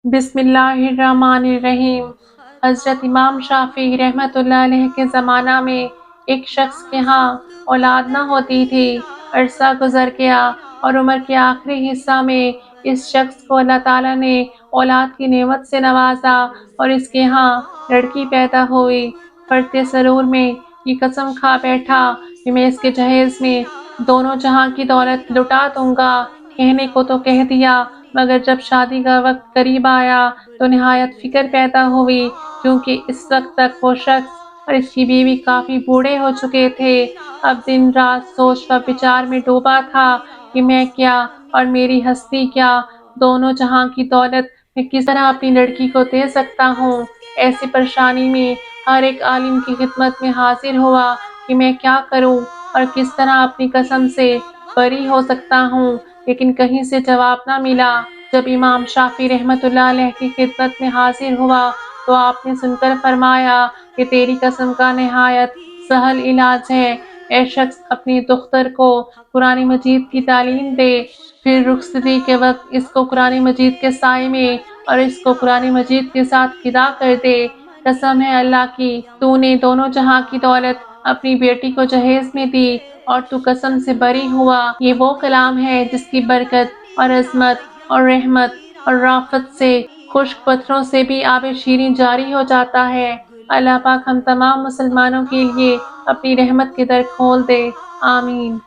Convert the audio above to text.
بسم اللہ الرحمن الرحیم۔ حضرت امام شافعی رحمۃ اللہ علیہ کے زمانہ میں ایک شخص کے ہاں اولاد نہ ہوتی تھی۔ عرصہ گزر گیا اور عمر کے آخری حصہ میں اس شخص کو اللہ تعالیٰ نے اولاد کی نعمت سے نوازا اور اس کے ہاں لڑکی پیدا ہوئی۔ فرط سرور میں یہ قسم کھا بیٹھا کہ میں اس کے جہیز میں دونوں جہاں کی دولت لٹا دوں گا۔ کہنے کو تو کہہ دیا، مگر جب شادی کا وقت قریب آیا تو نہایت فکر پیدا ہوئی، کیونکہ اس وقت تک وہ شخص اور اس کی بیوی کافی بوڑھے ہو چکے تھے۔ اب دن رات سوچ و بچار میں ڈوبا تھا کہ میں کیا اور میری ہستی کیا، دونوں جہاں کی دولت میں کس طرح اپنی لڑکی کو دے سکتا ہوں۔ ایسی پریشانی میں ہر ایک عالم کی خدمت میں حاضر ہوا کہ میں کیا کروں اور کس طرح اپنی قسم سے بری ہو سکتا ہوں، لیکن کہیں سے جواب نہ ملا۔ جب امام شافعی رحمۃ اللہ علیہ کی خدمت میں حاضر ہوا تو آپ نے سن کر فرمایا کہ تیری قسم کا نہایت سہل علاج ہے۔ اے شخص، اپنی دختر کو قرآن مجید کی تعلیم دے، پھر رخصتی کے وقت اس کو قرآن مجید کے سائے میں اور اس کو قرآن مجید کے ساتھ فدا کر دے۔ قسم ہے اللہ کی، تو نے دونوں جہاں کی دولت اپنی بیٹی کو جہیز میں دی اور تو قسم سے بری ہوا۔ یہ وہ کلام ہے جس کی برکت اور عظمت اور رحمت اور رافت سے خشک پتھروں سے بھی آب شیریں جاری ہو جاتا ہے۔ اللہ پاک ہم تمام مسلمانوں کے لیے اپنی رحمت کے در کھول دے، آمین۔